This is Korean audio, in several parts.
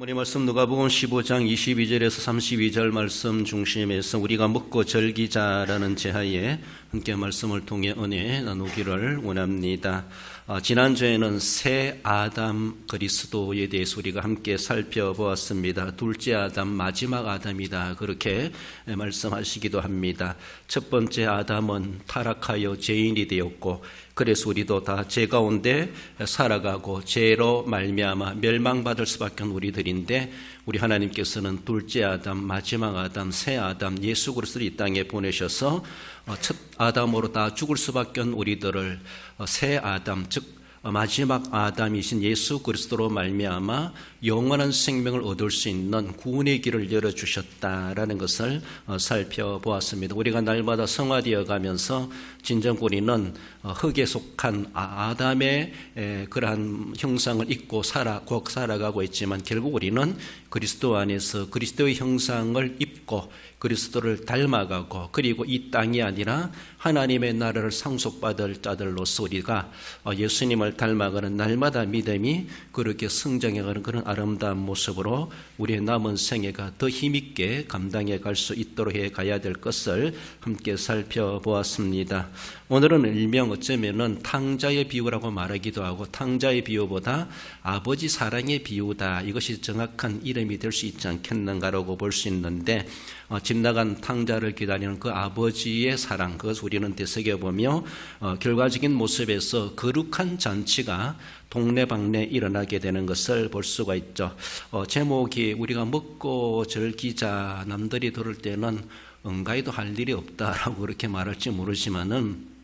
우리 말씀 누가복음 15장 22절에서 32절 말씀 중심에서 우리가 먹고 즐기자라는 제하에 함께 말씀을 통해 은혜 나누기를 원합니다. 지난주에는 새 아담 그리스도에 대해서 우리가 함께 살펴보았습니다. 둘째 아담, 마지막 아담이다, 그렇게 말씀하시기도 합니다. 첫 번째 아담은 타락하여 죄인이 되었고, 그래서 우리도 다 죄 가운데 살아가고 죄로 말미암아 멸망받을 수밖에 없는 우리들인데, 우리 하나님께서는 둘째 아담, 마지막 아담, 새 아담 예수 그리스도를 이 땅에 보내셔서 첫 아담으로 다 죽을 수밖에 없는 우리들을 새 아담, 즉 마지막 아담이신 예수 그리스도로 말미암아 영원한 생명을 얻을 수 있는 구원의 길을 열어주셨다라는 것을 살펴보았습니다. 우리가 날마다 성화되어 가면서 진정 우리는 흙에 속한 아담의 그러한 형상을 입고 곧 살아가고 있지만, 결국 우리는 그리스도 안에서 그리스도의 형상을 입고 그리스도를 닮아가고, 그리고 이 땅이 아니라 하나님의 나라를 상속받을 자들로서 우리가 예수님을 닮아가는 날마다 믿음이 그렇게 성장해가는 그런 아름다운 모습으로 우리의 남은 생애가 더 힘있게 감당해 갈 수 있도록 해 가야 될 것을 함께 살펴보았습니다. 오늘은 일명 어쩌면은 탕자의 비유라고 말하기도 하고, 탕자의 비유보다 아버지 사랑의 비유다, 이것이 정확한 이름이 될 수 있지 않겠는가라고 볼 수 있는데, 집 나간 탕자를 기다리는 그 아버지의 사랑, 그것을 우리는 되새겨보며 결과적인 모습에서 거룩한 잔치가 동네방네 일어나게 되는 것을 볼 수가 있죠. 제목이 우리가 먹고 즐기자, 남들이 들을 때는 응가에도 할 일이 없다라고 그렇게 말할지 모르지만은,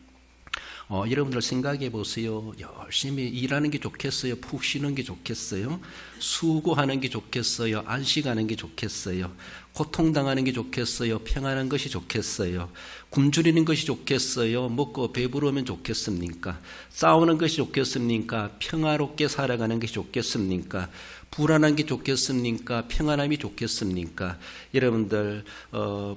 여러분들 생각해 보세요. 열심히 일하는 게 좋겠어요? 푹 쉬는 게 좋겠어요? 수고하는 게 좋겠어요? 안식하는 게 좋겠어요? 고통당하는 게 좋겠어요? 평안한 것이 좋겠어요? 굶주리는 것이 좋겠어요? 먹고 배부르면 좋겠습니까? 싸우는 것이 좋겠습니까? 평화롭게 살아가는 것이 좋겠습니까? 불안한 게 좋겠습니까? 평안함이 좋겠습니까? 여러분들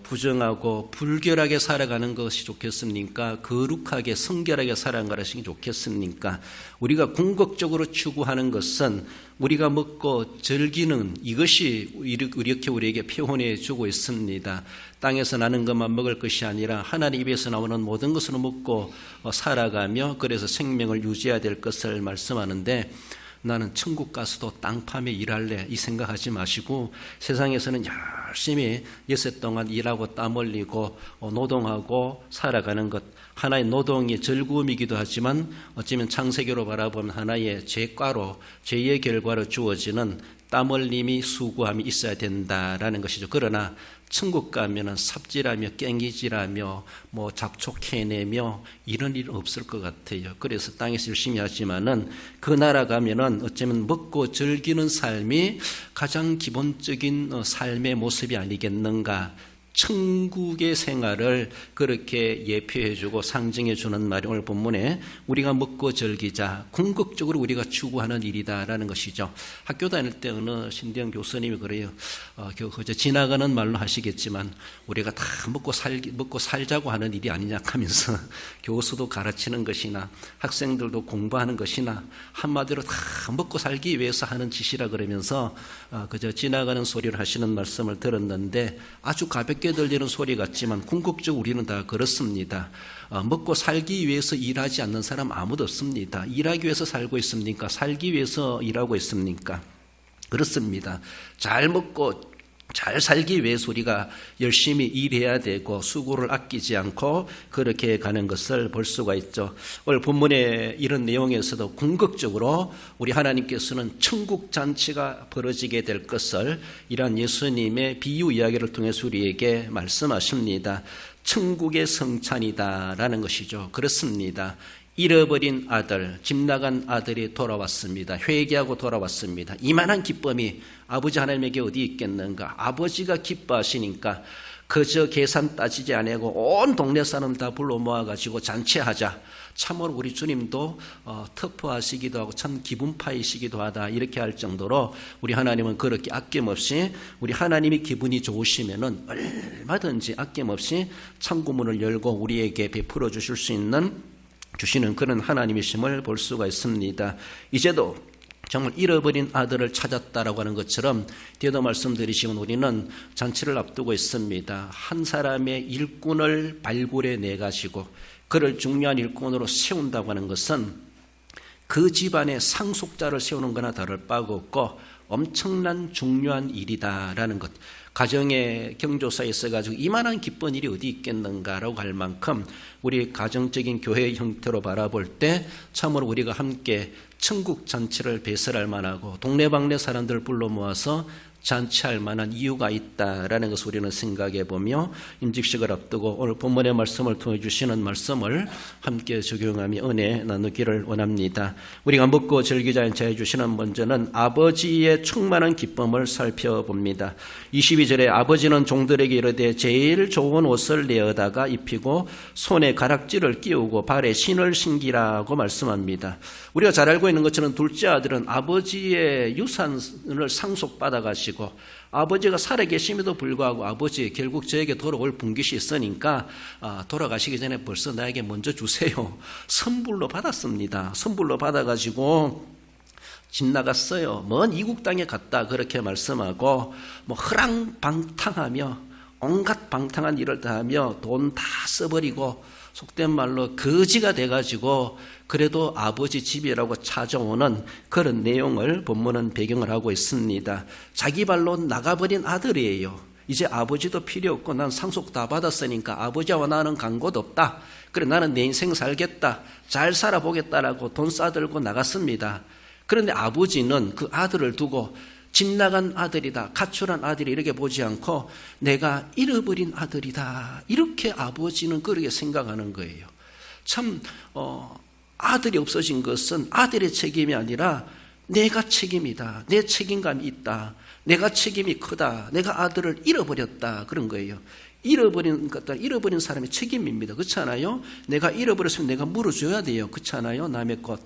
부정하고 불결하게 살아가는 것이 좋겠습니까? 거룩하게 성결하게 살아가는 것이 좋겠습니까? 우리가 궁극적으로 추구하는 것은 우리가 먹고 즐기는 이것이 이렇게 우리에게 표현해 주고 있습니다. 땅에서 나는 것만 먹을 것이 아니라 하나님 입에서 나오는 모든 것을 먹고 살아가며, 그래서 생명을 유지해야 될 것을 말씀하는데, 나는 천국 가서도 땅 파며 일할래, 이 생각하지 마시고 세상에서는 열심히 여세 동안 일하고 땀 흘리고 노동하고 살아가는 것, 하나의 노동이 즐거움이기도 하지만 어쩌면 창세기로 바라보면 하나의 죄과로, 죄의 결과로 주어지는 땀 흘림이, 수고함이 있어야 된다라는 것이죠. 그러나 천국 가면은 삽질하며 깽기질하며 잡초캐내며 이런 일은 없을 것 같아요. 그래서 땅에서 열심히 하지만은 그 나라 가면은 어쩌면 먹고 즐기는 삶이 가장 기본적인 삶의 모습이 아니겠는가. 천국의 생활을 그렇게 예표해주고 상징해주는 말이 오늘 본문에 우리가 먹고 즐기자, 궁극적으로 우리가 추구하는 일이다라는 것이죠. 학교 다닐 때 어느 신대영 교수님이 그래요. 지나가는 말로 하시겠지만 우리가 다 먹고 살자고 하는 일이 아니냐 하면서 교수도 가르치는 것이나 학생들도 공부하는 것이나 한마디로 다 먹고 살기 위해서 하는 짓이라 그러면서 그저 지나가는 소리를 하시는 말씀을 들었는데, 아주 가볍게 들리는 소리 같지만 궁극적으로 우리는 다 그렇습니다. 먹고 살기 위해서 일하지 않는 사람 아무도 없습니다. 일하기 위해서 살고 있습니까? 살기 위해서 일하고 있습니까? 그렇습니다. 잘 먹고 잘 살기 위해서 우리가 열심히 일해야 되고 수고를 아끼지 않고 그렇게 가는 것을 볼 수가 있죠. 오늘 본문의 이런 내용에서도 궁극적으로 우리 하나님께서는 천국 잔치가 벌어지게 될 것을 이러한 예수님의 비유 이야기를 통해서 우리에게 말씀하십니다. 천국의 성찬이다라는 것이죠. 그렇습니다. 잃어버린 아들, 집 나간 아들이 돌아왔습니다. 회개하고 돌아왔습니다. 이만한 기쁨이 아버지 하나님에게 어디 있겠는가. 아버지가 기뻐하시니까 그저 계산 따지지 않고 온 동네 사람 다 불러 모아가지고 잔치하자. 참으로 우리 주님도 터프하시기도 하고 참 기분파이시기도 하다, 이렇게 할 정도로 우리 하나님은 그렇게 아낌없이, 우리 하나님이 기분이 좋으시면은 얼마든지 아낌없이 창고문을 열고 우리에게 베풀어 주시는 그런 하나님이심을 볼 수가 있습니다. 이제도 정말 잃어버린 아들을 찾았다라고 하는 것처럼 뒤에도 말씀드리시면 우리는 잔치를 앞두고 있습니다. 한 사람의 일꾼을 발굴해 가지고 그를 중요한 일꾼으로 세운다고 하는 것은 그 집안의 상속자를 세우는 거나 다를 바가 없고 엄청난 중요한 일이다라는 것. 가정의 경조사에 있어가지고 이만한 기쁜 일이 어디 있겠는가라고 할 만큼 우리 가정적인 교회의 형태로 바라볼 때 참으로 우리가 함께 천국 잔치를 배설할 만하고 동네방네 사람들을 불러 모아서 잔치할 만한 이유가 있다라는 것을 우리는 생각해 보며 임직식을 앞두고 오늘 본문의 말씀을 통해 주시는 말씀을 함께 적용하며 은혜 나누기를 원합니다. 우리가 먹고 즐기자 인차해 주시는 먼저는 아버지의 충만한 기쁨을 살펴봅니다. 22절에 아버지는 종들에게 이르되 제일 좋은 옷을 내어다가 입히고 손에 가락지를 끼우고 발에 신을 신기라고 말씀합니다. 우리가 잘 알고 있는 것처럼 둘째 아들은 아버지의 유산을 상속받아 가시고 아버지가 살아계심에도 불구하고 아버지 결국 저에게 돌아올 분깃이 있으니까 돌아가시기 전에 벌써 나에게 먼저 주세요. 선불로 받았습니다. 선불로 받아가지고 집 나갔어요. 먼 이국 땅에 갔다 그렇게 말씀하고 허랑방탕하며 온갖 방탕한 일을 다 하며 돈 다 써버리고 속된 말로 거지가 돼가지고 그래도 아버지 집이라고 찾아오는 그런 내용을 본문은 배경을 하고 있습니다. 자기 발로 나가버린 아들이에요. 이제 아버지도 필요 없고 난 상속 다 받았으니까 아버지와 나는 간 곳 없다. 그래 나는 내 인생 살겠다. 잘 살아보겠다라고 돈 싸들고 나갔습니다. 그런데 아버지는 그 아들을 두고 집 나간 아들이다, 가출한 아들이 이렇게 보지 않고 내가 잃어버린 아들이다 이렇게 아버지는 그렇게 생각하는 거예요. 참 아들이 없어진 것은 아들의 책임이 아니라 내가 책임이다, 내 책임감이 있다, 내가 책임이 크다, 내가 아들을 잃어버렸다 그런 거예요. 잃어버린 사람의 책임입니다. 그렇지 않아요? 내가 잃어버렸으면 내가 물어줘야 돼요. 그렇지 않아요? 남의 것.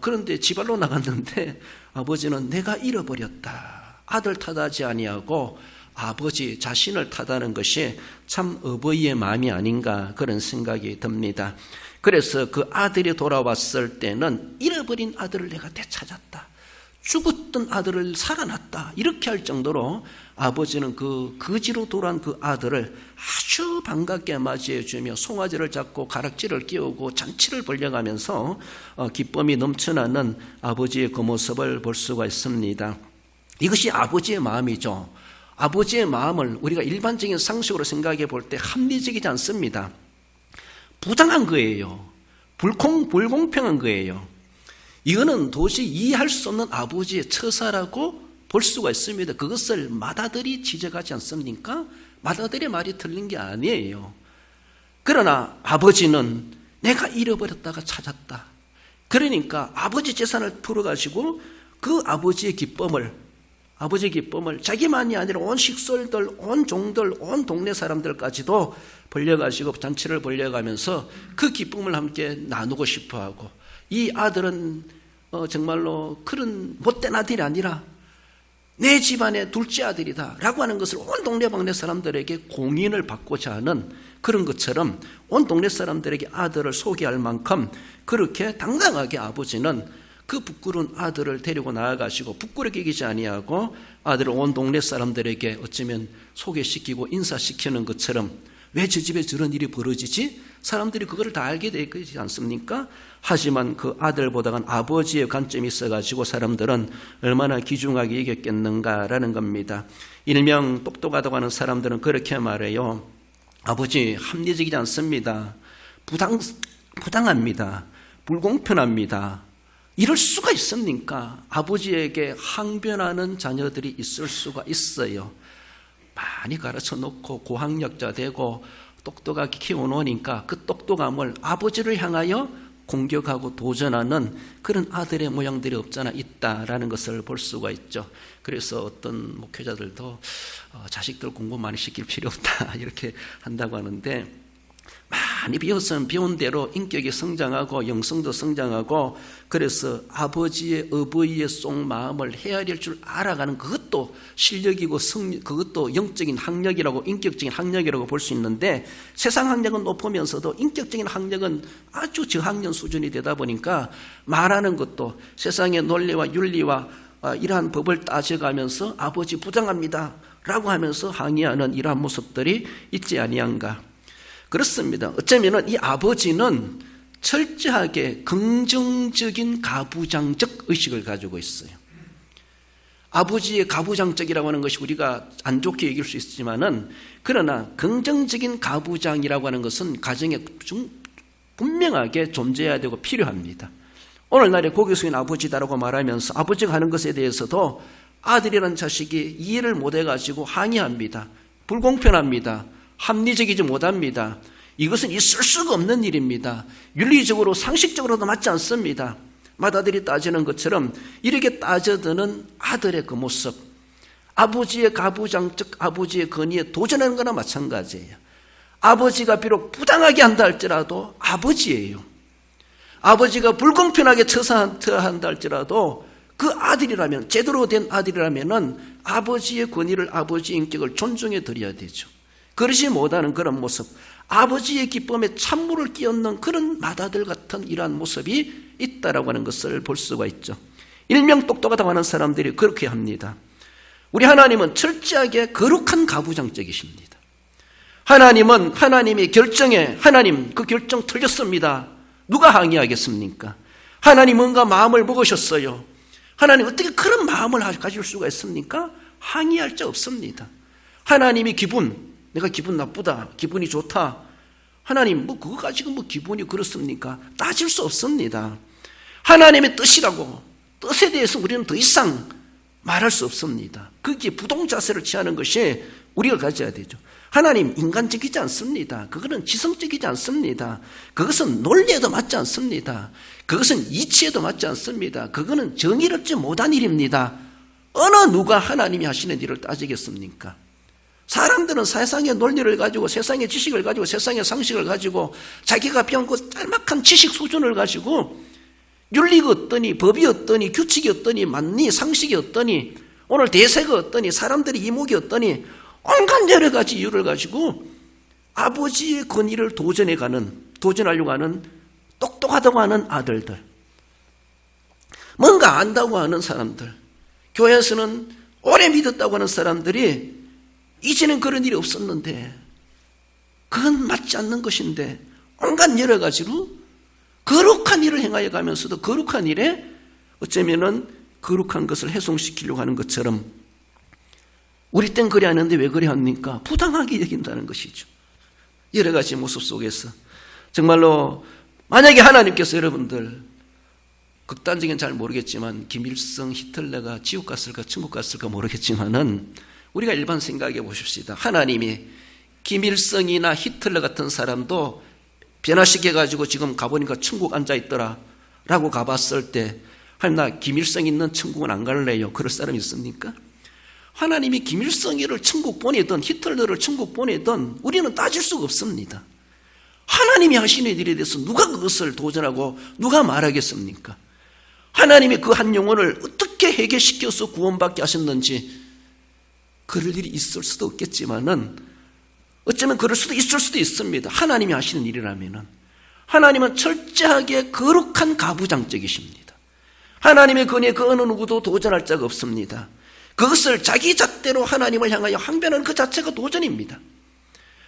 그런데 지발로 나갔는데 아버지는 내가 잃어버렸다. 아들 탓하지 아니하고 아버지 자신을 탓하는 것이 참 어버이의 마음이 아닌가 그런 생각이 듭니다. 그래서 그 아들이 돌아왔을 때는 잃어버린 아들을 내가 되찾았다. 죽었던 아들을 살아났다. 이렇게 할 정도로 아버지는 그 거지로 돌아온 그 아들을 아주 반갑게 맞이해 주며 송아지를 잡고 가락지를 끼우고 잔치를 벌려가면서 기쁨이 넘쳐나는 아버지의 그 모습을 볼 수가 있습니다. 이것이 아버지의 마음이죠. 아버지의 마음을 우리가 일반적인 상식으로 생각해 볼 때 합리적이지 않습니다. 부당한 거예요. 불공평한 거예요. 이거는 도저히 이해할 수 없는 아버지의 처사라고 볼 수가 있습니다. 그것을 맏아들이 지적하지 않습니까? 맏아들의 말이 틀린 게 아니에요. 그러나 아버지는 내가 잃어버렸다가 찾았다. 그러니까 아버지 재산을 풀어가지고 그 아버지의 기쁨을 자기만이 아니라 온 식솔들, 온 종들, 온 동네 사람들까지도 벌려가지고 잔치를 벌려가면서 그 기쁨을 함께 나누고 싶어하고 이 아들은 정말로 그런 못된 아들이 아니라 내 집안의 둘째 아들이다 라고 하는 것을 온 동네방네 사람들에게 공인을 받고자 하는 그런 것처럼 온 동네 사람들에게 아들을 소개할 만큼 그렇게 당당하게 아버지는 그 부끄러운 아들을 데리고 나아가시고 부끄럽게 여기지 아니하고 아들을 온 동네 사람들에게 어쩌면 소개시키고 인사시키는 것처럼 왜 저 집에 저런 일이 벌어지지? 사람들이 그거를 다 알게 되지 않습니까? 하지만 그 아들보다는 아버지의 관점이 있어가지고 사람들은 얼마나 귀중하게 여겼겠는가라는 겁니다. 일명 똑똑하다고 하는 사람들은 그렇게 말해요. 아버지 합리적이지 않습니다. 부당합니다. 불공평합니다. 이럴 수가 있습니까? 아버지에게 항변하는 자녀들이 있을 수가 있어요. 많이 가르쳐 놓고 고학력자 되고 똑똑하게 키워놓으니까 그 똑똑함을 아버지를 향하여 공격하고 도전하는 그런 아들의 모양들이 없잖아 있다라는 것을 볼 수가 있죠. 그래서 어떤 목회자들도 자식들 공부 많이 시킬 필요 없다 이렇게 한다고 하는데 많이 배웠으면 배운 대로 인격이 성장하고 영성도 성장하고 그래서 아버지의 어버이의 속마음을 헤아릴 줄 알아가는 그것도 실력이고 그것도 영적인 학력이라고 인격적인 학력이라고 볼 수 있는데 세상 학력은 높으면서도 인격적인 학력은 아주 저학년 수준이 되다 보니까 말하는 것도 세상의 논리와 윤리와 이러한 법을 따져가면서 아버지 부정합니다 라고 하면서 항의하는 이러한 모습들이 있지 아니한가. 그렇습니다. 어쩌면 이 아버지는 철저하게 긍정적인 가부장적 의식을 가지고 있어요. 아버지의 가부장적이라고 하는 것이 우리가 안 좋게 얘기할 수 있지만은 그러나 긍정적인 가부장이라고 하는 것은 가정에 분명하게 존재해야 되고 필요합니다. 오늘날에 고개 숙인 아버지다라고 말하면서 아버지가 하는 것에 대해서도 아들이라는 자식이 이해를 못해가지고 항의합니다. 불공평합니다. 합리적이지 못합니다. 이것은 있을 수가 없는 일입니다. 윤리적으로 상식적으로도 맞지 않습니다. 맏아들이 따지는 것처럼 이렇게 따져드는 아들의 그 모습, 아버지의 가부장적 아버지의 권위에 도전하는 거나 마찬가지예요. 아버지가 비록 부당하게 한다 할지라도 아버지예요. 아버지가 불공평하게 처사한다 할지라도 그 아들이라면, 제대로 된 아들이라면은 아버지의 권위를, 아버지의 인격을 존중해 드려야 되죠. 그러지 못하는 그런 모습, 아버지의 기쁨에 찬물을 끼얹는 그런 맏아들 같은 이러한 모습이 있다라고 하는 것을 볼 수가 있죠. 일명 똑똑하다고 하는 사람들이 그렇게 합니다. 우리 하나님은 철저하게 거룩한 가부장적이십니다. 하나님은 하나님의 결정에 하나님 그 결정 틀렸습니다. 누가 항의하겠습니까? 하나님 뭔가 마음을 먹으셨어요. 하나님 어떻게 그런 마음을 가질 수가 있습니까? 항의할 자 없습니다. 하나님이 내가 기분 나쁘다, 기분이 좋다. 하나님 그거 가지고 기분이 그렇습니까? 따질 수 없습니다. 하나님의 뜻이라고, 뜻에 대해서 우리는 더 이상 말할 수 없습니다. 거기에 부동자세를 취하는 것이 우리가 가져야 되죠. 하나님 인간적이지 않습니다. 그거는 지성적이지 않습니다. 그것은 논리에도 맞지 않습니다. 그것은 이치에도 맞지 않습니다. 그거는 정의롭지 못한 일입니다. 어느 누가 하나님이 하시는 일을 따지겠습니까? 사람들은 세상의 논리를 가지고, 세상의 지식을 가지고, 세상의 상식을 가지고, 자기가 배운 그 짤막한 지식 수준을 가지고 윤리가 어떠니, 법이 어떠니, 규칙이 어떠니, 맞니, 상식이 어떠니, 오늘 대세가 어떠니, 사람들의 이목이 어떠니, 온갖 여러 가지 이유를 가지고 아버지의 권위를 도전하려고 하는 똑똑하다고 하는 아들들, 뭔가 안다고 하는 사람들, 교회에서는 오래 믿었다고 하는 사람들이 이제는 그런 일이 없었는데, 그건 맞지 않는 것인데, 온갖 여러 가지로 거룩한 일을 행하여 가면서도 거룩한 일에 어쩌면은 거룩한 것을 훼손시키려고 하는 것처럼, 우리 땐 그래 하는데 왜 그래 합니까? 부당하게 여긴다는 것이죠. 여러 가지 모습 속에서 정말로 만약에 하나님께서 여러분들, 극단적인 잘 모르겠지만 김일성, 히틀러가 지옥 갔을까 천국 갔을까 모르겠지만은 우리가 일반 생각해 보십시다. 하나님이 김일성이나 히틀러 같은 사람도 변화시켜가지고 지금 가보니까 천국 앉아있더라 라고 가봤을 때, 하나님 나 김일성 있는 천국은 안 갈래요. 그럴 사람이 있습니까? 하나님이 김일성이를 천국 보내든 히틀러를 천국 보내든 우리는 따질 수가 없습니다. 하나님이 하시는 일에 대해서 누가 그것을 도전하고 누가 말하겠습니까? 하나님이 그 한 영혼을 어떻게 해결시켜서 구원받게 하셨는지, 그럴 일이 있을 수도 없겠지만은 어쩌면 그럴 수도 있을 수도 있습니다. 하나님이 하시는 일이라면은. 하나님은 철저하게 거룩한 가부장적이십니다. 하나님의 권위에 그 어느 누구도 도전할 자가 없습니다. 그것을 자기 잣대로 하나님을 향하여 항변하는 그 자체가 도전입니다.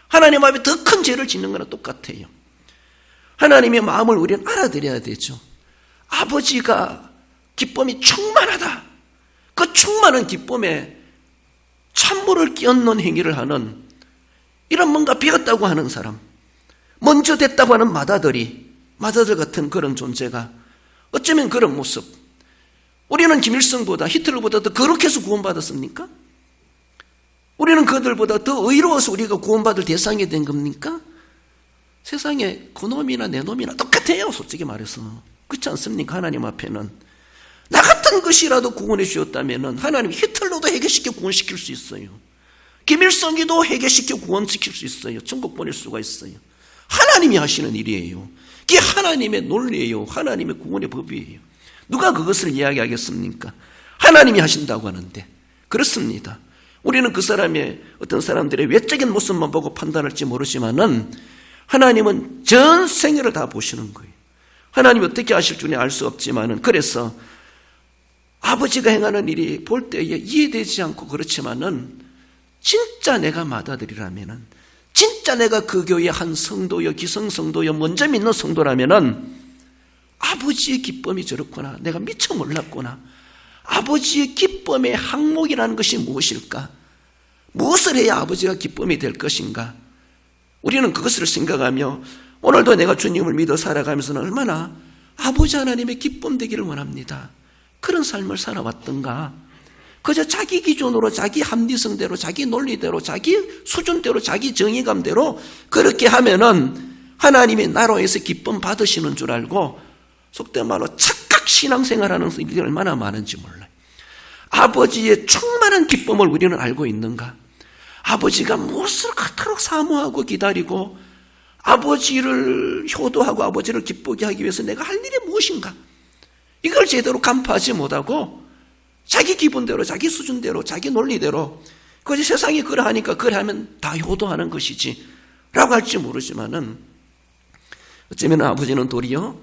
하나님 앞에 더 큰 죄를 짓는 거나 똑같아요. 하나님의 마음을 우리는 알아들여야 되죠. 아버지가 기쁨이 충만하다. 그 충만한 기쁨에 찬물을 끼얹는 행위를 하는, 이런 뭔가 배웠다고 하는 사람, 먼저 됐다고 하는 맏아들 같은 그런 존재가 어쩌면 그런 모습, 우리는 김일성보다 히틀러보다 더 거룩해서 구원받았습니까? 우리는 그들보다 더 의로워서 우리가 구원받을 대상이 된 겁니까? 세상에 그놈이나 내 놈이나 똑같아요, 솔직히 말해서. 그렇지 않습니까? 하나님 앞에는 나 같은 것이라도 구원해 주셨다면 하나님 히틀러도 해결시켜 구원시킬 수 있어요. 김일성이도 해결시켜 구원시킬 수 있어요. 천국 보낼 수가 있어요. 하나님이 하시는 일이에요. 그게 하나님의 논리예요. 하나님의 구원의 법이에요. 누가 그것을 이야기하겠습니까? 하나님이 하신다고 하는데. 그렇습니다. 우리는 그 사람의 어떤 사람들의 외적인 모습만 보고 판단할지 모르지만은 하나님은 전 생애를 다 보시는 거예요. 하나님이 어떻게 하실 줄은 알 수 없지만은, 그래서 아버지가 행하는 일이 볼 때에 이해되지 않고 그렇지만은 진짜 내가 맏아들이라면은, 진짜 내가 그 교회의 한 성도여, 기성성도여, 먼저 믿는 성도라면은 아버지의 기쁨이 저렇구나, 내가 미처 몰랐구나, 아버지의 기쁨의 항목이라는 것이 무엇일까? 무엇을 해야 아버지가 기쁨이 될 것인가? 우리는 그것을 생각하며 오늘도 내가 주님을 믿어 살아가면서는 얼마나 아버지 하나님의 기쁨 되기를 원합니다. 그런 삶을 살아왔던가? 그저 자기 기준으로, 자기 합리성대로, 자기 논리대로, 자기 수준대로, 자기 정의감대로 그렇게 하면은 하나님이 나라에서 기쁨 받으시는 줄 알고 속된 말로 착각 신앙생활하는 일이 얼마나 많은지 몰라요. 아버지의 충만한 기쁨을 우리는 알고 있는가? 아버지가 무엇을 그토록 사모하고 기다리고 아버지를 효도하고 아버지를 기쁘게 하기 위해서 내가 할 일이 무엇인가? 이걸 제대로 간파하지 못하고 자기 기분대로, 자기 수준대로, 자기 논리대로, 그것이 세상이 그러하니까 그러하면 다 효도하는 것이지 라고 할지 모르지만은 어쩌면 아버지는 도리어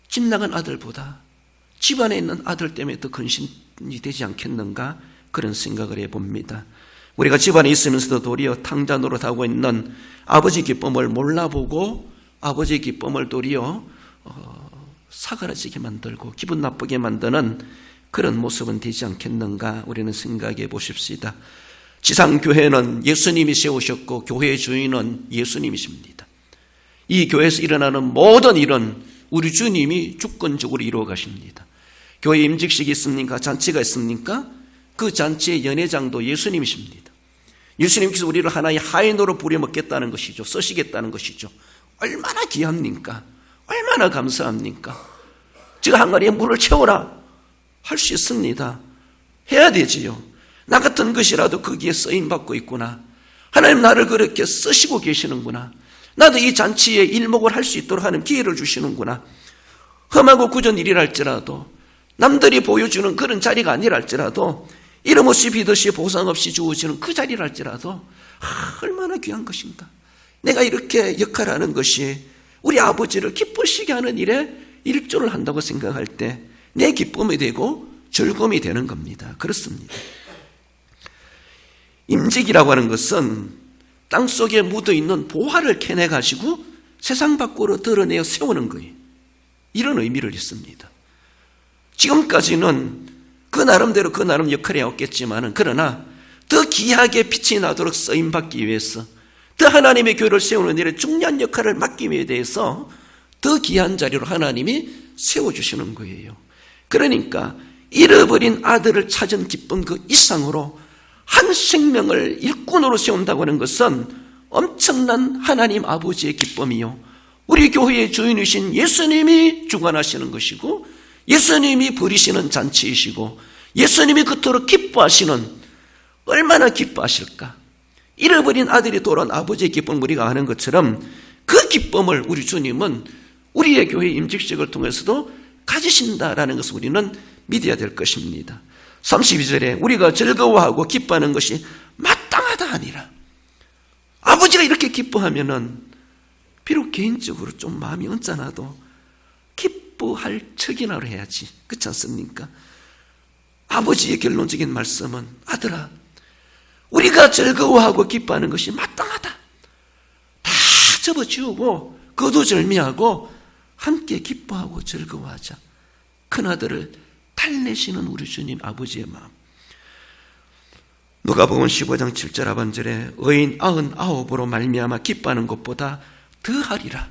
집 나간 아들보다 집안에 있는 아들 때문에 더 근심이 되지 않겠는가, 그런 생각을 해봅니다. 우리가 집안에 있으면서도 도리어 탕자 노릇하고 있는 아버지 기쁨을 몰라보고 아버지 기쁨을 도리어 사그라지게 만들고 기분 나쁘게 만드는 그런 모습은 되지 않겠는가, 우리는 생각해 보십시다. 지상교회는 예수님이 세우셨고 교회의 주인은 예수님이십니다. 이 교회에서 일어나는 모든 일은 우리 주님이 주권적으로 이루어 가십니다. 교회 임직식이 있습니까? 잔치가 있습니까? 그 잔치의 연회장도 예수님이십니다. 예수님께서 우리를 하나의 하인으로 부려먹겠다는 것이죠. 쓰시겠다는 것이죠. 얼마나 귀합니까? 얼마나 감사합니까? 제가 항아리에 물을 채워라 할 수 있습니다. 해야 되지요. 나 같은 것이라도 거기에 쓰임받고 있구나. 하나님 나를 그렇게 쓰시고 계시는구나. 나도 이 잔치에 일목을 할 수 있도록 하는 기회를 주시는구나. 험하고 굳은 일이랄지라도, 남들이 보여주는 그런 자리가 아니랄지라도, 이름 없이 비듯이 보상 없이 주어지는 그 자리랄지라도 얼마나 귀한 것인가. 내가 이렇게 역할하는 것이 우리 아버지를 기쁘시게 하는 일에 일조를 한다고 생각할 때 내 기쁨이 되고 즐거움이 되는 겁니다. 그렇습니다. 임직이라고 하는 것은 땅속에 묻어있는 보화를 캐내가지고 세상 밖으로 드러내어 세우는 거예요. 이런 의미를 있습니다. 지금까지는 그 나름대로 그 나름 역할이 없겠지만, 그러나 더 귀하게 빛이 나도록 쓰임받기 위해서, 더 하나님의 교회를 세우는 일에 중요한 역할을 맡기 위해 대해서 더 귀한 자리로 하나님이 세워주시는 거예요. 그러니까 잃어버린 아들을 찾은 기쁨 그 이상으로 한 생명을 일꾼으로 세운다고 하는 것은 엄청난 하나님 아버지의 기쁨이요, 우리 교회의 주인이신 예수님이 주관하시는 것이고, 예수님이 부리시는 잔치이시고, 예수님이 그토록 기뻐하시는, 얼마나 기뻐하실까. 잃어버린 아들이 돌아온 아버지의 기쁨을 우리가 아는 것처럼 그 기쁨을 우리 주님은 우리의 교회 임직식을 통해서도 가지신다라는 것을 우리는 믿어야 될 것입니다. 32절에 우리가 즐거워하고 기뻐하는 것이 마땅하다 아니라, 아버지가 이렇게 기뻐하면은 비록 개인적으로 좀 마음이 언짢아도 기뻐할 척이나로 해야지. 그렇지 않습니까? 아버지의 결론적인 말씀은, 아들아, 우리가 즐거워하고 기뻐하는 것이 마땅하다. 다 접어지우고 거두절미하고 함께 기뻐하고 즐거워하자. 큰아들을 달래시는 우리 주님 아버지의 마음. 누가복음 15장 7절 하반절에 의인 99으로 말미암아 기뻐하는 것보다 더하리라.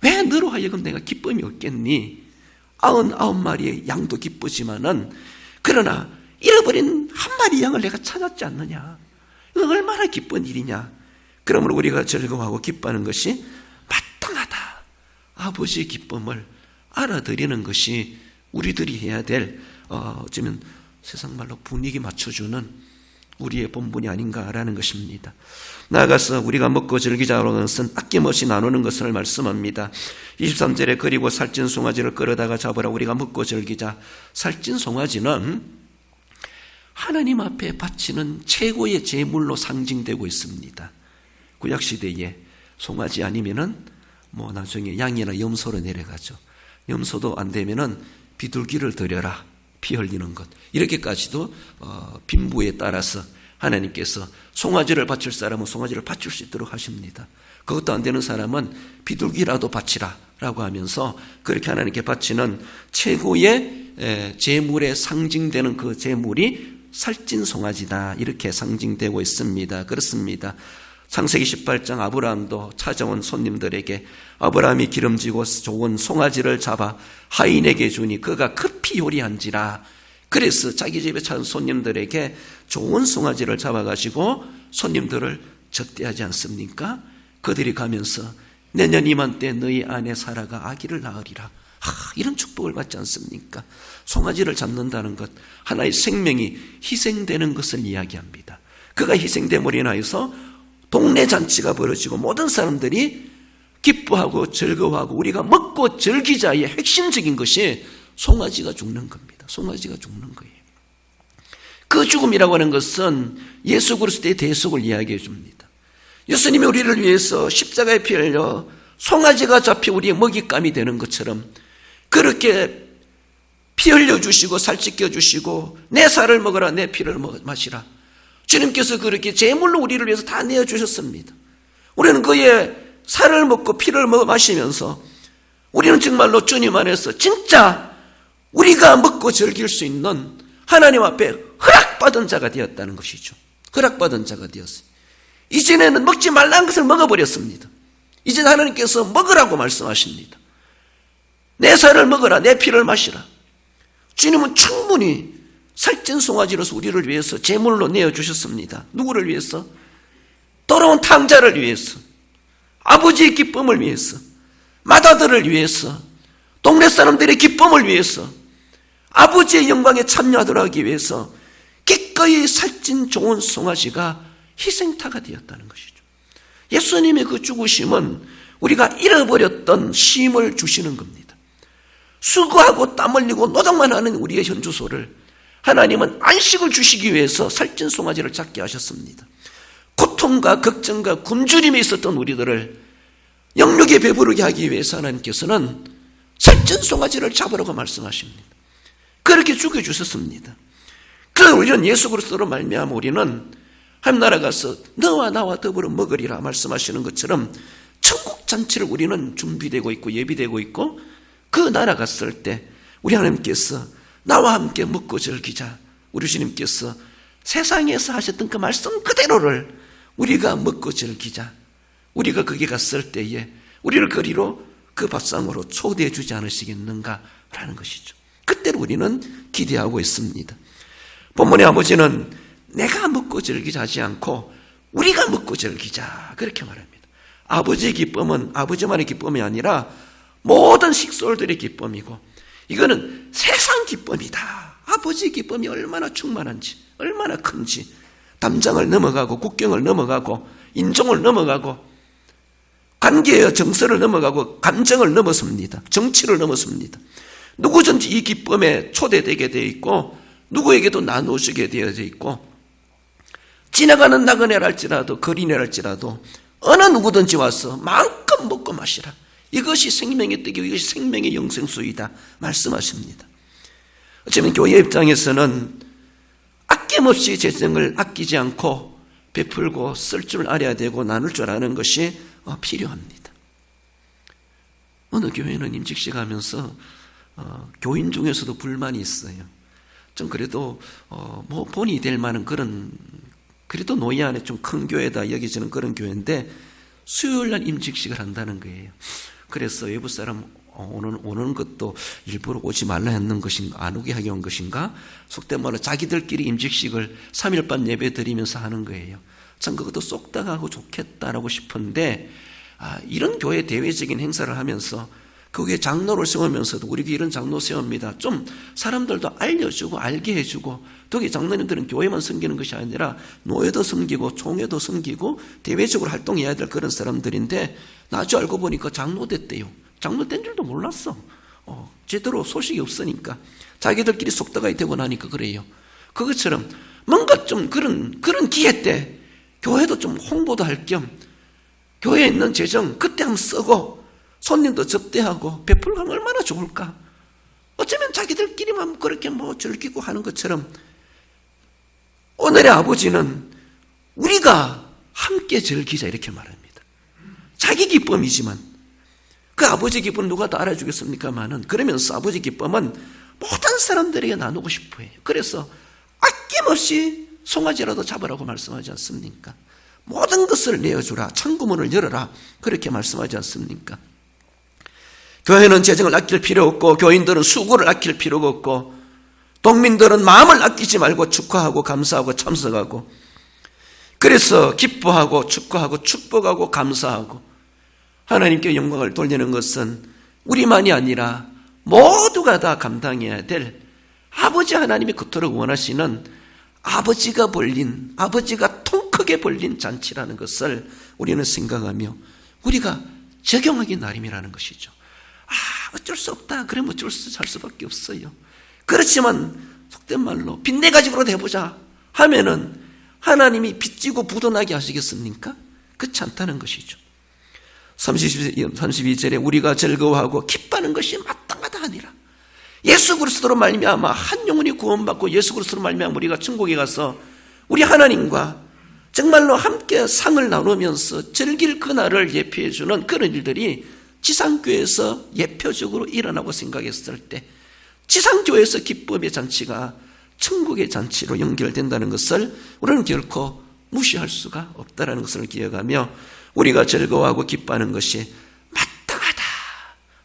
왜 너로 하여금 내가 기쁨이 없겠니? 99마리의 양도 기쁘지만은, 그러나 잃어버린 한 마리 양을 내가 찾았지 않느냐. 이거 얼마나 기쁜 일이냐. 그러므로 우리가 즐거워하고 기뻐하는 것이 마땅하다. 아버지의 기쁨을 알아들이는 것이 우리들이 해야 될, 어쩌면 세상 말로 분위기 맞춰주는 우리의 본분이 아닌가라는 것입니다. 나아가서 우리가 먹고 즐기자라는 것은 아낌없이 나누는 것을 말씀합니다. 23절에 그리고 살찐 송아지를 끌어다가 잡으라 우리가 먹고 즐기자. 살찐 송아지는 하나님 앞에 바치는 최고의 제물로 상징되고 있습니다. 구약시대에 송아지 아니면은 나중에 양이나 염소로 내려가죠. 염소도 안 되면은 비둘기를 드려라. 피 흘리는 것. 이렇게까지도 빈부에 따라서 하나님께서 송아지를 바칠 사람은 송아지를 바칠 수 있도록 하십니다. 그것도 안 되는 사람은 비둘기라도 바치라 라고 하면서 그렇게 하나님께 바치는 최고의 제물에 상징되는 그 제물이 살찐 송아지다 이렇게 상징되고 있습니다. 그렇습니다. 창세기 18장 아브라함도 찾아온 손님들에게 아브라함이 기름지고 좋은 송아지를 잡아 하인에게 주니 그가 급히 요리한지라. 그래서 자기 집에 찾은 손님들에게 좋은 송아지를 잡아가지고 손님들을 접대하지 않습니까? 그들이 가면서 내년 이맘때 너희 아내 사라가 아기를 낳으리라. 이런 축복을 받지 않습니까? 송아지를 잡는다는 것, 하나의 생명이 희생되는 것을 이야기합니다. 그가 희생됨으로 인하여서 동네 잔치가 벌어지고 모든 사람들이 기뻐하고 즐거워하고 우리가 먹고 즐기자의 핵심적인 것이 송아지가 죽는 겁니다. 송아지가 죽는 거예요. 그 죽음이라고 하는 것은 예수 그리스도의 대속을 이야기해 줍니다. 예수님이 우리를 위해서 십자가에 피 흘려 송아지가 잡혀 우리의 먹잇감이 되는 것처럼 그렇게 피 흘려주시고 살찌껴주시고 내 살을 먹어라 내 피를 마시라. 주님께서 그렇게 제물로 우리를 위해서 다 내어주셨습니다. 우리는 그의 살을 먹고 피를 마시면서 우리는 정말로 주님 안에서 진짜 우리가 먹고 즐길 수 있는 하나님 앞에 허락받은 자가 되었다는 것이죠. 허락받은 자가 되었어요. 이전에는 먹지 말라는 것을 먹어버렸습니다. 이제 하나님께서 먹으라고 말씀하십니다. 내 살을 먹어라 내 피를 마시라. 주님은 충분히 살찐 송아지로서 우리를 위해서 제물로 내어주셨습니다. 누구를 위해서? 돌아온 탕자를 위해서, 아버지의 기쁨을 위해서, 맏아들을 위해서, 동네 사람들의 기쁨을 위해서, 아버지의 영광에 참여하도록 하기 위해서 기꺼이 살찐 좋은 송아지가 희생타가 되었다는 것이죠. 예수님의 그 죽으심은 우리가 잃어버렸던 쉼을 주시는 겁니다. 수고하고 땀 흘리고 노동만 하는 우리의 현주소를 하나님은 안식을 주시기 위해서 살찐 송아지를 잡게 하셨습니다. 고통과 걱정과 굶주림에 있었던 우리들을 영육에 배부르게 하기 위해서 하나님께서는 살찐 송아지를 잡으라고 말씀하십니다. 그렇게 죽여주셨습니다. 그래서 우리는 예수 그리스도로 말미암아 우리는 하나님 가서 너와 나와 더불어 먹으리라 말씀하시는 것처럼 천국 잔치를 우리는 준비되고 있고 예비되고 있고 그 나라 갔을 때 우리 하나님께서 나와 함께 먹고 즐기자. 우리 주님께서 세상에서 하셨던 그 말씀 그대로를 우리가 먹고 즐기자. 우리가 거기 갔을 때에 우리를 거리로 그 밥상으로 초대해 주지 않으시겠는가라는 것이죠. 그때로 우리는 기대하고 있습니다. 본문의 아버지는 내가 먹고 즐기자 하지 않고 우리가 먹고 즐기자 그렇게 말합니다. 아버지의 기쁨은 아버지만의 기쁨이 아니라 모든 식솔들의 기쁨이고 이거는 세상 기쁨이다. 아버지의 기쁨이 얼마나 충만한지 얼마나 큰지 담장을 넘어가고 국경을 넘어가고 인종을 넘어가고 관계의 정서를 넘어가고 감정을 넘어섭니다. 정치를 넘어섭니다. 누구든지 이 기쁨에 초대되게 되어 있고 누구에게도 나누시게 되어 있고 지나가는 나그네랄지라도 거리네랄지라도 어느 누구든지 와서 마음껏 먹고 마시라. 이것이 생명의 떡이고 이것이 생명의 영생수이다 말씀하십니다. 어쩌면 교회 입장에서는 아낌없이 재정을 아끼지 않고 베풀고 쓸 줄 알아야 되고 나눌 줄 아는 것이 필요합니다. 어느 교회는 임직식 하면서 교인 중에서도 불만이 있어요. 좀 그래도 본이 될 만한 그런 그래도 노예 안에 좀 큰 교회다 여겨지는 그런 교회인데 수요일날 임직식을 한다는 거예요. 그래서 외부 사람 오는 것도 일부러 오지 말라 했는 것인가 안 오게 하게 한 것인가 속된 말로 자기들끼리 임직식을 3일 밤 예배 드리면서 하는 거예요. 참 그것도 쏙다가고 좋겠다라고 싶은데 이런 교회 대외적인 행사를 하면서 거기에 장로를 세우면서도 우리 이런 장로 세웁니다. 좀 사람들도 알려주고 알게 해주고, 거기 장로님들은 교회만 섬기는 것이 아니라 노예도 섬기고 총회도 섬기고 대외적으로 활동해야 될 그런 사람들인데, 나중에 알고 보니까 장로 됐대요. 장로 된 줄도 몰랐어. 제대로 소식이 없으니까. 자기들끼리 속다가 되고 나니까 그래요. 그것처럼 뭔가 좀 그런 기회 때 교회도 좀 홍보도 할 겸 교회에 있는 재정 그때 한번 쓰고 손님도 접대하고 베풀면 얼마나 좋을까. 어쩌면 자기들끼리만 그렇게 즐기고 하는 것처럼 오늘의 아버지는 우리가 함께 즐기자 이렇게 말합니다. 자기 기쁨이지만 그 아버지 기쁨은 누가 다 알아주겠습니까마는, 그러면서 아버지 기쁨은 모든 사람들에게 나누고 싶어 해요. 그래서 아낌없이 송아지라도 잡으라고 말씀하지 않습니까? 모든 것을 내어주라, 창구문을 열어라, 그렇게 말씀하지 않습니까? 교회는 재정을 아낄 필요 없고, 교인들은 수고를 아낄 필요가 없고, 동민들은 마음을 아끼지 말고 축하하고 감사하고 참석하고, 그래서 기뻐하고 축하하고 축복하고 감사하고 하나님께 영광을 돌리는 것은 우리만이 아니라 모두가 다 감당해야 될 아버지 하나님이 그토록 원하시는 아버지가 통 크게 벌린 잔치라는 것을 우리는 생각하며 우리가 적용하기 나름이라는 것이죠. 어쩔 수 없다. 그러면 어쩔 수 살 수밖에 없어요. 그렇지만 속된 말로 빚내가지고라도 해보자 하면은 하나님이 빚지고 부도나게 하시겠습니까? 그렇지 않다는 것이죠. 32절에 우리가 즐거워하고 기뻐하는 것이 마땅하다 하니라. 예수 그리스도로 말미암아 한 영혼이 구원받고 예수 그리스도로 말미암아 우리가 천국에 가서 우리 하나님과 정말로 함께 상을 나누면서 즐길 그날을 예표해 주는 그런 일들이 지상교회에서 예표적으로 일어나고 생각했을 때 지상교회에서 기쁨의 잔치가 천국의 잔치로 연결된다는 것을 우리는 결코 무시할 수가 없다는 것을 기억하며 우리가 즐거워하고 기뻐하는 것이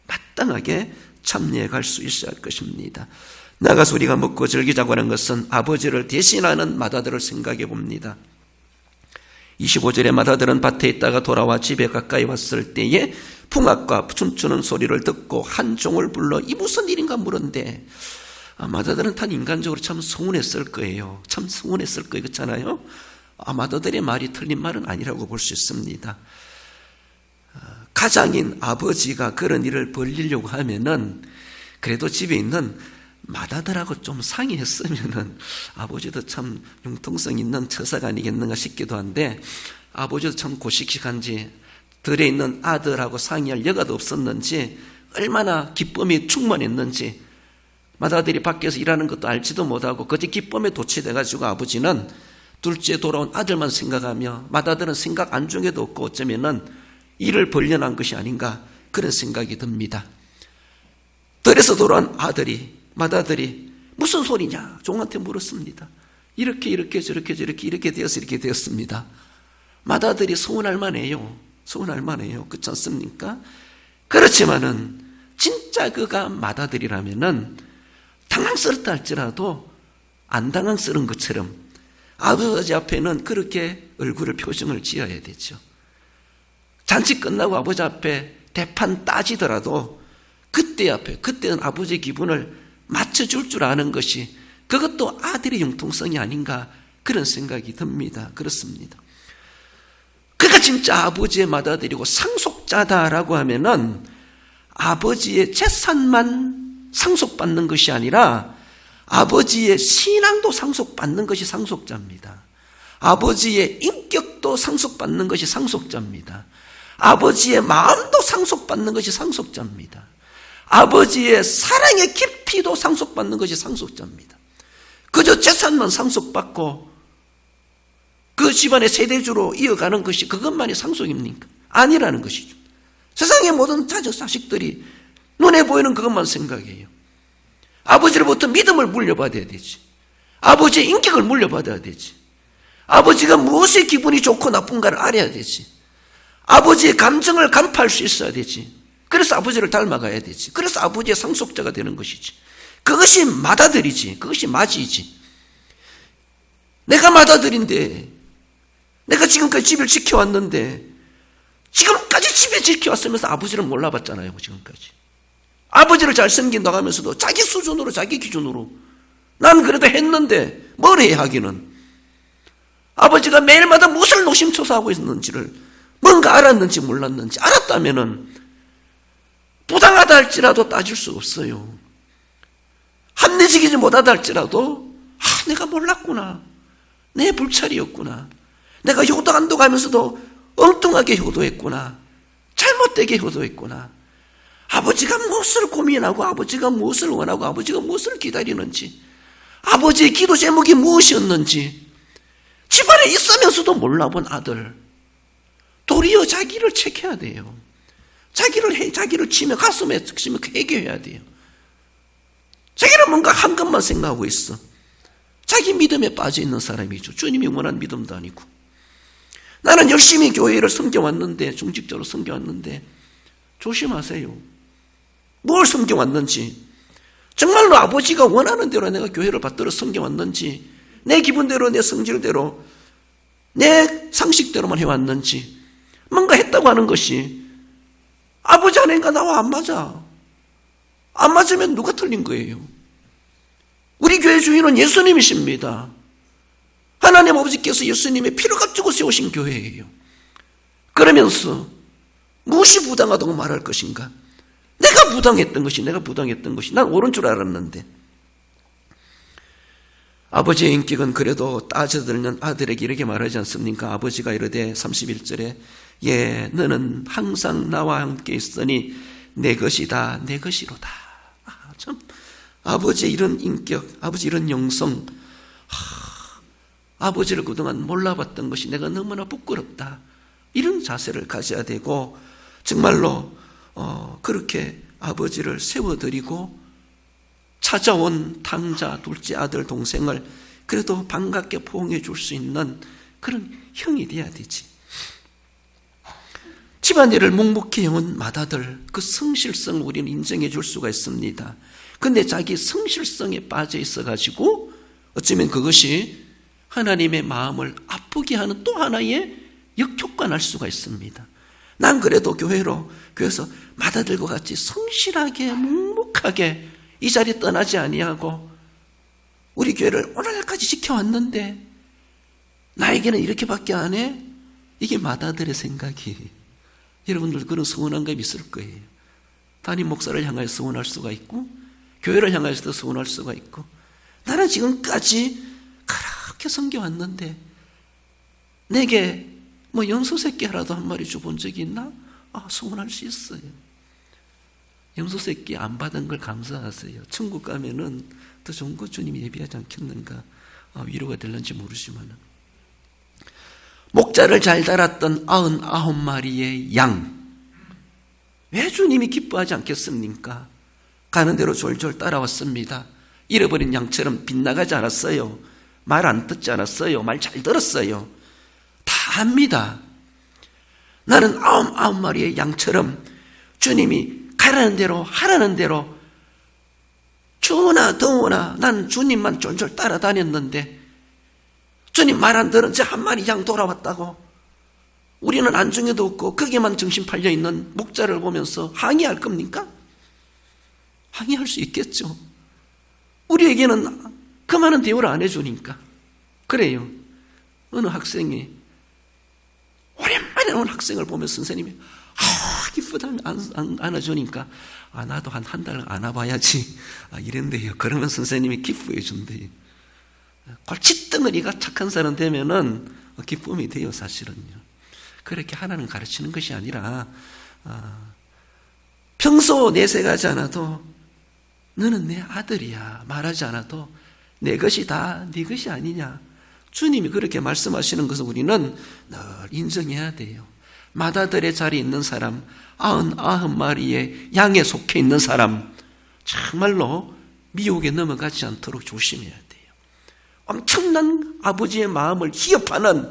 마땅하게 참여해 갈 수 있어야 할 것입니다. 나가서 우리가 먹고 즐기자고 하는 것은 아버지를 대신하는 맏아들을 생각해 봅니다. 25절에 맏아들은 밭에 있다가 돌아와 집에 가까이 왔을 때에 풍악과 춤추는 소리를 듣고 한 종을 불러 이 무슨 일인가 물었는데, 맏아들은 단 인간적으로 참 서운했을 거예요. 참 서운했을 거예요. 그렇잖아요. 맏아들의 말이 틀린 말은 아니라고 볼 수 있습니다. 가장인 아버지가 그런 일을 벌리려고 하면은 그래도 집에 있는 맏아들하고 좀 상의했으면은 아버지도 참 융통성 있는 처사가 아니겠는가 싶기도 한데, 아버지도 참 고식식한지 들에 있는 아들하고 상의할 여가도 없었는지 얼마나 기쁨이 충만했는지 맏아들이 밖에서 일하는 것도 알지도 못하고 그저 기쁨에 도취돼가지고 아버지는 둘째 돌아온 아들만 생각하며 맏아들은 생각 안중에도 없고 어쩌면은 일을 벌려난 것이 아닌가 그런 생각이 듭니다. 들에서 돌아온 맏아들이 무슨 소리냐 종한테 물었습니다. 이렇게 되어서 이렇게 되었습니다. 맏아들이 서운할 만해요. 그렇지 않습니까? 그렇지만은 진짜 그가 맏아들이라면은 당황스럽다 할지라도 안 당황스러운 것처럼 아버지 앞에는 그렇게 얼굴을 표정을 지어야 되죠. 잔치 끝나고 아버지 앞에 대판 따지더라도 그때는 아버지의 기분을 맞춰줄 줄 아는 것이 그것도 아들의 융통성이 아닌가 그런 생각이 듭니다. 그렇습니다. 그가 진짜 아버지의 맏아들이고 상속자다라고 하면은 아버지의 재산만 상속받는 것이 아니라 아버지의 신앙도 상속받는 것이 상속자입니다. 아버지의 인격도 상속받는 것이 상속자입니다. 아버지의 마음도 상속받는 것이 상속자입니다. 아버지의 사랑의 깊이도 상속받는 것이 상속자입니다. 그저 재산만 상속받고 그 집안의 세대주로 이어가는 것이 그것만이 상속입니까? 아니라는 것이죠. 세상의 모든 자식들이 눈에 보이는 그것만 생각해요. 아버지로부터 믿음을 물려받아야 되지. 아버지의 인격을 물려받아야 되지. 아버지가 무엇의 기분이 좋고 나쁜가를 알아야 되지. 아버지의 감정을 간파할 수 있어야 되지. 그래서 아버지를 닮아가야 되지. 그래서 아버지의 상속자가 되는 것이지. 그것이 맏아들이지. 그것이 맞이지. 내가 맏아들인데 내가 지금까지 집을 지켜왔는데 지금까지 집에 지켜왔으면서 아버지를 몰라봤잖아요. 지금까지. 아버지를 잘 섬긴다고 하면서도 자기 수준으로 자기 기준으로 난 그래도 했는데 뭘 해야 하기는. 아버지가 매일마다 무엇을 노심초사하고 있는지를 뭔가 알았는지 몰랐는지 알았다면은 부당하다 할지라도 따질 수 없어요. 합리적이지 못하다 할지라도 내가 몰랐구나. 내 불찰이었구나. 내가 효도 안독하면서도 엉뚱하게 효도했구나. 잘못되게 효도했구나. 아버지가 무엇을 고민하고 아버지가 무엇을 원하고 아버지가 무엇을 기다리는지 아버지의 기도 제목이 무엇이었는지 집안에 있으면서도 몰라본 아들 도리어 자기를 체크해야 돼요. 자기를 치며 가슴에 치며 회개해야 돼요. 자기는 뭔가 한 것만 생각하고 있어. 자기 믿음에 빠져 있는 사람이죠. 주님이 원하는 믿음도 아니고. 나는 열심히 교회를 섬겨왔는데 중직적으로 섬겨왔는데 조심하세요. 뭘 섬겨왔는지 정말로 아버지가 원하는 대로 내가 교회를 받들어 섬겨왔는지 내 기분대로 내 성질대로 내 상식대로만 해왔는지 뭔가 했다고 하는 것이 아버지 안에가 나와 안 맞아. 안 맞으면 누가 틀린 거예요? 우리 교회 주인은 예수님이십니다. 하나님 아버지께서 예수님의 피를 가지고 세우신 교회예요. 그러면서 무엇이 부당하다고 말할 것인가? 내가 부당했던 것이 난 옳은 줄 알았는데 아버지의 인격은 그래도 따져들는 아들에게 이렇게 말하지 않습니까? 아버지가 이르되 31절에 너는 항상 나와 함께 있으니 내 것이다 내 것이로다. 참 아버지의 이런 인격, 아버지 이런 영성, 아버지를 그동안 몰라봤던 것이 내가 너무나 부끄럽다. 이런 자세를 가져야 되고 정말로 그렇게 아버지를 세워드리고 찾아온 탕자, 둘째 아들, 동생을 그래도 반갑게 포옹해 줄 수 있는 그런 형이 돼야 되지. 집안일을 묵묵히 해온 맏아들, 그 성실성을 우리는 인정해 줄 수가 있습니다. 근데 자기 성실성에 빠져 있어가지고 어쩌면 그것이 하나님의 마음을 아프게 하는 또 하나의 역효과가 날 수가 있습니다. 난 그래도 교회에서 맏아들과 같이 성실하게 묵묵하게 이 자리 떠나지 아니하고 우리 교회를 오늘까지 지켜왔는데 나에게는 이렇게밖에 안 해? 이게 맏아들의 생각이. 여러분들 그런 서운한 감이 있을 거예요. 담임 목사를 향하여 서운할 수가 있고 교회를 향하여서도 서운할 수가 있고 나는 지금까지 그렇게 섬겨왔는데 내게 염소새끼 하나도 한 마리 줘본 적이 있나? 서운할 수 있어요. 염소새끼 안 받은 걸 감사하세요. 천국 가면은 더 좋은 거 주님이 예비하지 않겠는가? 위로가 될는지 모르지만 목자를 잘 달았던 99마리의 양 왜 주님이 기뻐하지 않겠습니까? 가는 대로 졸졸 따라왔습니다. 잃어버린 양처럼 빗나가지 않았어요. 말 안 듣지 않았어요. 말 잘 들었어요. 다 합니다. 나는 99마리의 양처럼 주님이 가라는 대로 하라는 대로 추우나 더우나 난 주님만 졸졸 따라다녔는데 주님 말 안 들은 저 한 마리 양 돌아왔다고 우리는 안중에도 없고 거기에만 정신 팔려있는 목자를 보면서 항의할 겁니까? 항의할 수 있겠죠. 우리에게는 그 많은 대우를 안 해주니까. 그래요. 어느 학생이 오랜만에 온 학생을 보면서 선생님이 기쁘다 안아주니까 나도 한 달 안아봐야지 이랬는데요. 그러면 선생님이 기뻐해 준대요. 골칫덩어리가 착한 사람 되면은 기쁨이 돼요. 사실은요. 그렇게 하나는 가르치는 것이 아니라 평소 내색하지 않아도 너는 내 아들이야 말하지 않아도 내 것이 다 네 것이 아니냐. 주님이 그렇게 말씀하시는 것을 우리는 늘 인정해야 돼요. 맏아들의 자리에 있는 사람, 99마리의 양에 속해 있는 사람 정말로 미혹에 넘어가지 않도록 조심해야 돼요. 엄청난 아버지의 마음을 희협하는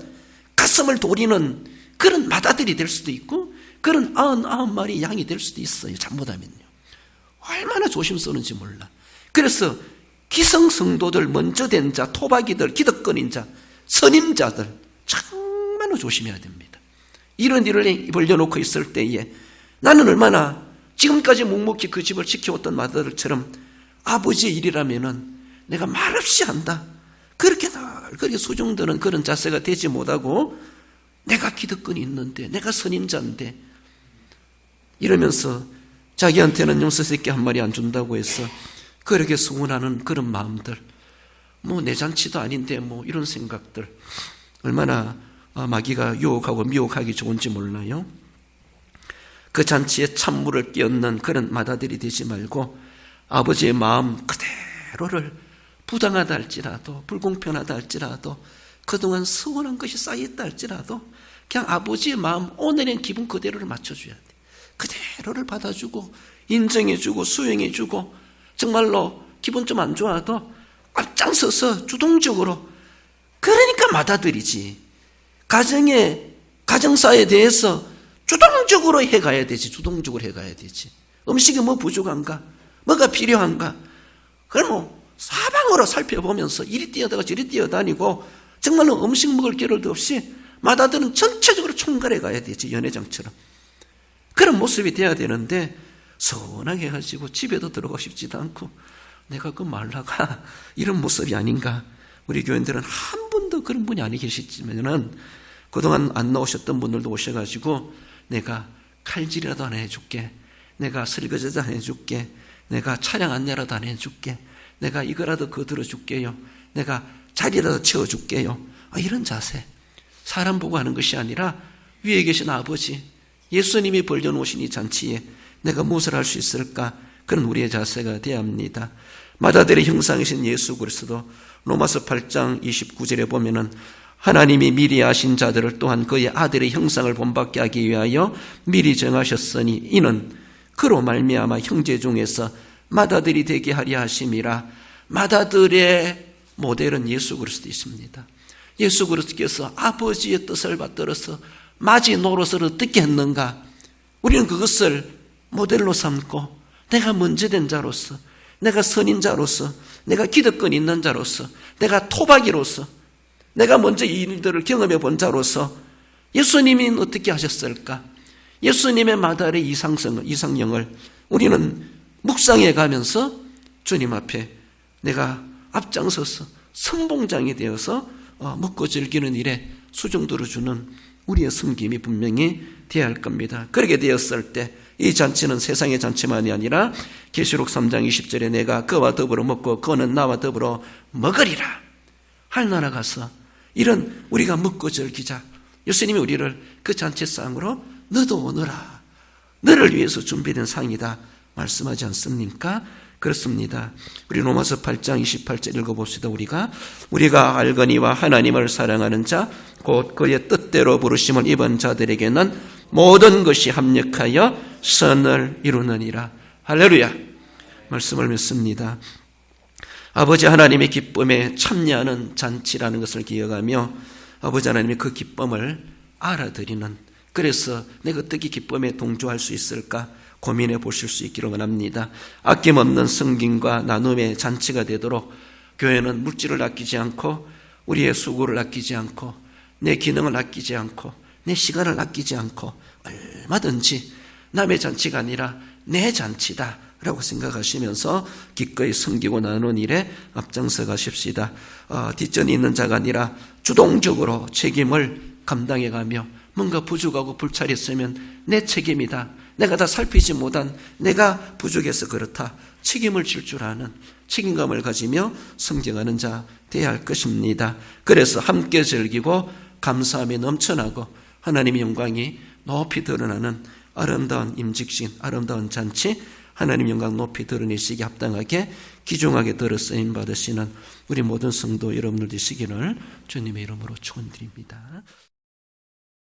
가슴을 도리는 그런 맏아들이 될 수도 있고 그런 99마리 양이 될 수도 있어요. 잘못하면요. 얼마나 조심스러운지 몰라. 그래서 기성성도들, 먼저 된 자, 토박이들, 기득권인 자, 선임자들 정말로 조심해야 됩니다. 이런 일을 벌려놓고 있을 때에 나는 얼마나 지금까지 묵묵히 그 집을 지켜왔던 마다들처럼 아버지의 일이라면은 내가 말없이 한다. 그렇게 수종드는 그런 자세가 되지 못하고 내가 기득권이 있는데, 내가 선임자인데 이러면서 자기한테는 용서새끼 한 마리 안 준다고 해서 그렇게 서운하는 그런 마음들, 내 잔치도 아닌데 이런 생각들, 얼마나 마귀가 유혹하고 미혹하기 좋은지 몰라요. 그 잔치에 찬물을 끼얹는 그런 마다들이 되지 말고 아버지의 마음 그대로를 부당하다 할지라도, 불공평하다 할지라도, 그동안 서운한 것이 쌓여있다 할지라도 그냥 아버지의 마음, 오늘의 기분 그대로를 맞춰줘야 돼. 그대로를 받아주고 인정해주고 수용해주고, 정말로 기분 좀 안 좋아도 앞장서서 주동적으로, 그러니까 마다들이지. 가정사에 대해서 주동적으로 해가야 되지. 주동적으로 해가야 되지. 음식이 뭐 부족한가, 뭐가 필요한가, 그럼 사방으로 살펴보면서 이리 뛰어다가 저리 뛰어다니고 정말로 음식 먹을 겨를도 없이 마다들은 전체적으로 총괄해 가야 되지. 연회장처럼 그런 모습이 돼야 되는데, 서운하게 해가지고 집에도 들어가고 싶지도 않고 내가 그 말라가 이런 모습이 아닌가. 우리 교인들은 한 분도 그런 분이 아니 계시지만은 그동안 안 나오셨던 분들도 오셔가지고 내가 칼질이라도 하나 해줄게, 내가 설거지라도 하나 해줄게, 내가 차량 안내라도 하나 해줄게, 내가 이거라도 거들어줄게요, 내가 자리라도 채워줄게요. 이런 자세, 사람 보고 하는 것이 아니라 위에 계신 아버지, 예수님이 벌려놓으신 이 잔치에 내가 무엇을 할 수 있을까? 그런 우리의 자세가 되어야 합니다. 마다들의 형상이신 예수 그리스도, 로마서 8장 29절에 보면은 하나님이 미리 아신 자들을 또한 그의 아들의 형상을 본받게 하기 위하여 미리 정하셨으니 이는 그로 말미암아 형제 중에서 마다들이 되게 하려 하심이라. 마다들의 모델은 예수 그리스도이십니다. 예수 그리스도께서 아버지의 뜻을 받들어서 마지 노릇을 어떻게 했는가, 우리는 그것을 모델로 삼고 내가 먼저 된 자로서, 내가 선인자로서, 내가 기득권 있는 자로서, 내가 토박이로서, 내가 먼저 이 일들을 경험해 본 자로서 예수님이 어떻게 하셨을까? 예수님의 마다의 이상형을 우리는 묵상해 가면서 주님 앞에 내가 앞장서서 선봉장이 되어서 먹고 즐기는 일에 수종 들어주는 우리의 섬김이 분명히 되어야 할 겁니다. 그렇게 되었을 때 이 잔치는 세상의 잔치만이 아니라 계시록 3장 20절에 내가 그와 더불어 먹고 그는 나와 더불어 먹으리라. 하늘나라 가서 이런 우리가 먹고 즐기자. 예수님이 우리를 그 잔치상으로 너도 오너라, 너를 위해서 준비된 상이다 말씀하지 않습니까? 그렇습니다. 우리 로마서 8장 28절 읽어봅시다. 우리가 알거니와 하나님을 사랑하는 자 곧 그의 뜻대로 부르심을 입은 자들에게는 모든 것이 합력하여 선을 이루느니라. 할렐루야. 말씀을 맺습니다. 아버지 하나님의 기쁨에 참여하는 잔치라는 것을 기억하며 아버지 하나님의 그 기쁨을 알아들이는, 그래서 내가 어떻게 기쁨에 동조할 수 있을까 고민해 보실 수 있기를 원합니다. 아낌없는 섬김과 나눔의 잔치가 되도록 교회는 물질을 아끼지 않고 우리의 수고를 아끼지 않고 내 기능을 아끼지 않고 내 시간을 아끼지 않고 얼마든지 남의 잔치가 아니라 내 잔치다 라고 생각하시면서 기꺼이 섬기고 나누는 일에 앞장서 가십시다. 뒷전이 있는 자가 아니라 주동적으로 책임을 감당해가며 뭔가 부족하고 불찰했으면 내 책임이다, 내가 다 살피지 못한 내가 부족해서 그렇다, 책임을 질 줄 아는 책임감을 가지며 섬겨가는 자 되어야 할 것입니다. 그래서 함께 즐기고 감사함이 넘쳐나고 하나님의 영광이 높이 드러나는 아름다운 임직신, 아름다운 잔치, 하나님 영광 높이 드러내시기 합당하게 귀중하게 들어 쓰임 받으시는 우리 모든 성도 여러분들 되시기를 주님의 이름으로 축원드립니다.